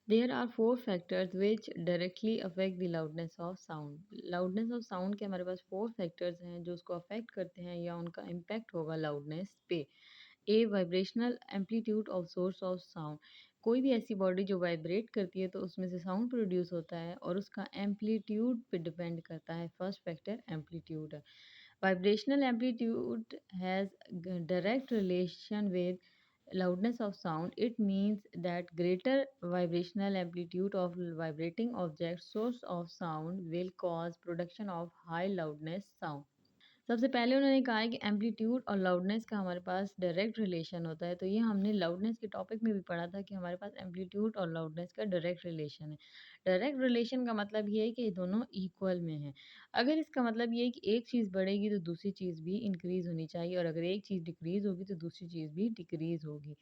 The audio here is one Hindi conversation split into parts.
There are four factors which directly affect the loudness of sound. Loudness of sound के हमारे पास फोर फैक्टर्स हैं जो उसको अफेक्ट करते हैं या उनका इम्पैक्ट होगा लाउडनेस पे। A vibrational amplitude of source of sound. कोई भी ऐसी बॉडी जो वाइब्रेट करती है तो उसमें से साउंड प्रोड्यूस होता है और उसका एम्पलीट्यूड पे डिपेंड करता है। फर्स्ट फैक्टर एम्पलीट्यूड है। Vibrational amplitude has direct relation with loudness of sound. It means that greater vibrational amplitude of vibrating object source of sound will cause production of high loudness sound. सबसे पहले उन्होंने कहा है कि एम्पलीट्यूड और लाउडनेस का हमारे पास डायरेक्ट रिलेशन होता है। तो ये हमने लाउडनेस के टॉपिक में भी पढ़ा था कि हमारे पास एम्पलीट्यूड और लाउडनेस का डायरेक्ट रिलेशन है। डायरेक्ट रिलेशन का मतलब ये है कि ये दोनों इक्वल में हैं। अगर इसका मतलब ये है कि एक चीज़ बढ़ेगी तो दूसरी चीज़ भी इंक्रीज़ होनी चाहिए और अगर एक चीज़ डिक्रीज़ होगी तो दूसरी चीज़ भी डिक्रीज़ होगी।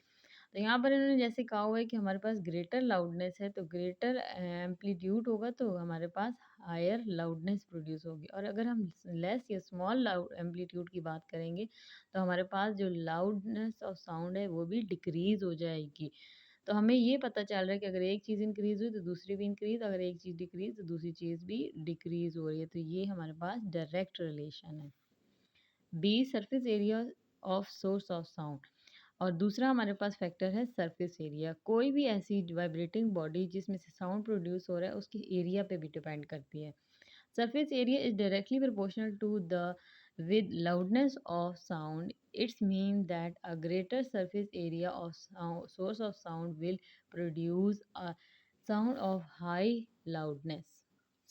तो यहाँ पर इन्होंने जैसे कहा हुआ है कि हमारे पास ग्रेटर लाउडनेस है तो ग्रेटर एम्पलीट्यूड होगा तो हमारे पास हायर लाउडनेस प्रोड्यूस होगी और अगर हम लेस या स्मॉल लाउड एम्पलीट्यूड की बात करेंगे तो हमारे पास जो लाउडनेस ऑफ साउंड है वो भी डिक्रीज हो जाएगी। तो हमें ये पता चल रहा है कि अगर एक चीज़ इंक्रीज हुई तो दूसरी भी इंक्रीज, अगर एक चीज़ डिक्रीज तो दूसरी चीज़ भी डिक्रीज हो रही है। तो ये हमारे पास डायरेक्ट रिलेशन है। B surface area of source of sound. और दूसरा हमारे पास फैक्टर है सरफेस एरिया। कोई भी ऐसी वाइब्रेटिंग बॉडी जिसमें से साउंड प्रोड्यूस हो रहा है उसकी एरिया पे भी डिपेंड करती है। Surface area is directly proportional to the with loudness of sound. It's mean that a greater surface area of source of sound will produce a sound of high loudness.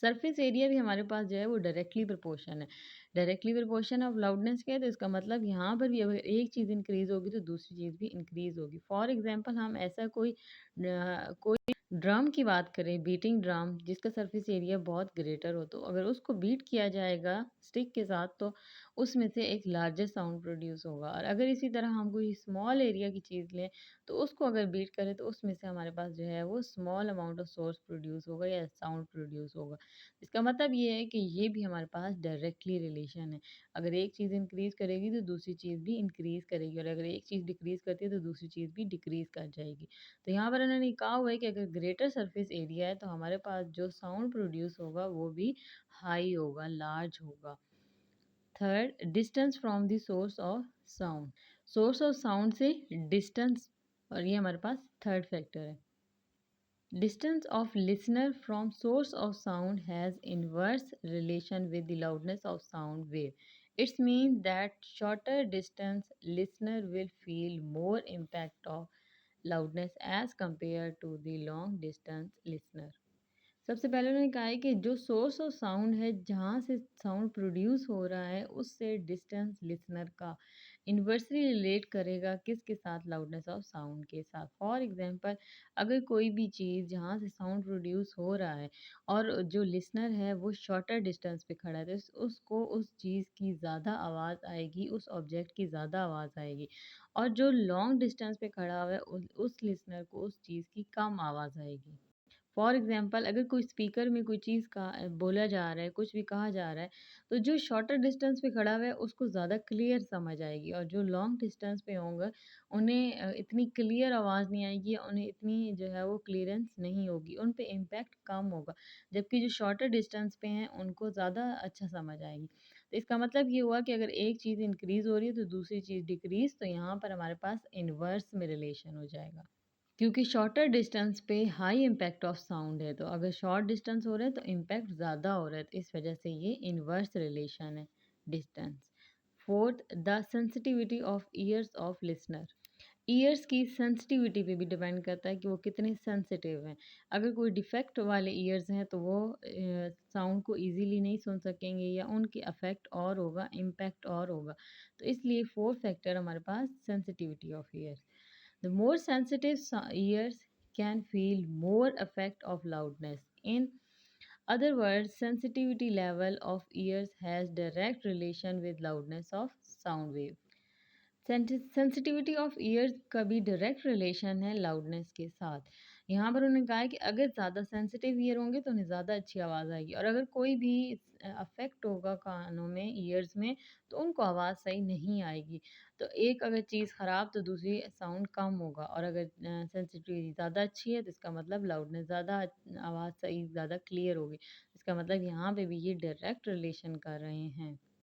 Surface area भी हमारे पास जो है वो डायरेक्टली प्रोपोर्शन है। डायरेक्टली प्रोपोर्शन ऑफ लाउडनेस क्या है तो इसका मतलब यहाँ पर भी अगर एक चीज़ इंक्रीज़ होगी तो दूसरी चीज़ भी इंक्रीज़ होगी। फॉर एग्जांपल हम ऐसा कोई ड्रम की बात करें, बीटिंग ड्रम जिसका सरफेस एरिया बहुत ग्रेटर हो तो अगर उसको बीट किया जाएगा स्टिक के साथ तो उसमें से एक लार्जेस्ट साउंड प्रोड्यूस होगा। और अगर इसी तरह हम कोई स्मॉल एरिया की चीज़ लें तो उसको अगर बीट करें तो उसमें से हमारे पास जो है वो small amount of source produce होगा या साउंड प्रोड्यूस होगा। इसका मतलब ये है कि ये भी हमारे पास डायरेक्टली रिलेशन है। अगर एक चीज़ इंक्रीज़ करेगी तो दूसरी चीज़ भी इंक्रीज़ करेगी और अगर एक चीज़ डिक्रीज़ करती है तो दूसरी चीज़ भी डिक्रीज़ कर जाएगी। तो यहाँ पर उन्होंने कहा हुआ है कि अगर ग्रेटर सरफेस एरिया है तो हमारे पास जो साउंड प्रोड्यूस होगा वो भी हाई होगा, लार्ज होगा। Third, distance from the source of sound. Source of sound से डिस्टेंस, और ये हमारे पास थर्ड फैक्टर है। Distance of listener from source of sound has inverse relation with the loudness of sound wave. It means that shorter distance listener will feel more impact of loudness as compared to the long distance listener. सबसे पहले उन्होंने कहा है कि जो सोर्स ऑफ साउंड है जहाँ से साउंड प्रोड्यूस हो रहा है उससे डिस्टेंस लिसनर का इन्वर्सली रिलेट करेगा किसके साथ, लाउडनेस ऑफ साउंड के साथ। फॉर एग्जांपल अगर कोई भी चीज़ जहाँ से साउंड प्रोड्यूस हो रहा है और जो लिसनर है वो शॉर्टर डिस्टेंस पे खड़ा है तो उसको उस चीज़ की ज़्यादा आवाज़ आएगी, उस ऑब्जेक्ट की ज़्यादा आवाज़ आएगी। और जो लॉन्ग डिस्टेंस पे खड़ा हुआ है उस लिसनर को उस चीज़ की कम आवाज़ आएगी। फॉर एग्जांपल अगर कोई स्पीकर में कोई चीज़ का बोला जा रहा है, कुछ भी कहा जा रहा है, तो जो शॉर्टर डिस्टेंस पे खड़ा हुआ है उसको ज़्यादा क्लियर समझ आएगी और जो लॉन्ग डिस्टेंस पे होंगे उन्हें इतनी क्लियर आवाज़ नहीं आएगी, उन्हें इतनी जो है वो क्लियरेंस नहीं होगी, उन पे इम्पैक्ट कम होगा। जबकि जो शॉर्टर डिस्टेंस पे हैं उनको ज़्यादा अच्छा समझ आएगी। तो इसका मतलब ये हुआ कि अगर एक चीज़ इंक्रीज़ हो रही है तो दूसरी चीज़ डिक्रीज़, तो यहाँ पर हमारे पास इन्वर्स में रिलेशन हो जाएगा। क्योंकि शॉर्टर डिस्टेंस पे हाई इम्पैक्ट ऑफ साउंड है तो अगर शॉर्ट डिस्टेंस हो रहा है तो इम्पैक्ट ज़्यादा हो रहा है, तो इस वजह से ये इन्वर्स रिलेशन है distance. Fourth, the sensitivity of years of listener. Years की सेंसिटिविटी पे भी डिपेंड करता है कि वो कितने सेंसिटिव हैं। अगर कोई डिफेक्ट वाले ईयर्स हैं तो वो साउंड को इजीली नहीं सुन सकेंगे या उनकी अफेक्ट और होगा, इम्पैक्ट और होगा। तो इसलिए फोर्थ फैक्टर हमारे पास sensitivity of ears. The more sensitive ears can feel more effect of loudness. In other words, sensitivity level of ears has direct relation with loudness of sound wave. Sensitivity of years का भी डायरेक्ट रिलेशन है लाउडनेस के साथ। यहाँ पर उन्होंने कहा है कि अगर ज़्यादा सेंसिटिव ईयर होंगे तो उन्हें ज़्यादा अच्छी आवाज़ आएगी और अगर कोई भी अफ़ेक्ट होगा कानों में, ईयर्स में, तो उनको आवाज़ सही नहीं आएगी। तो एक अगर चीज़ ख़राब तो दूसरी साउंड कम होगा और अगर सेंसिटिविटी ज़्यादा अच्छी है तो इसका मतलब लाउडनेस ज़्यादा आवाज़ सही ज़्यादा क्लियर होगी। इसका मतलब यहाँ पे भी ये डायरेक्ट रिलेशन कर रहे हैं।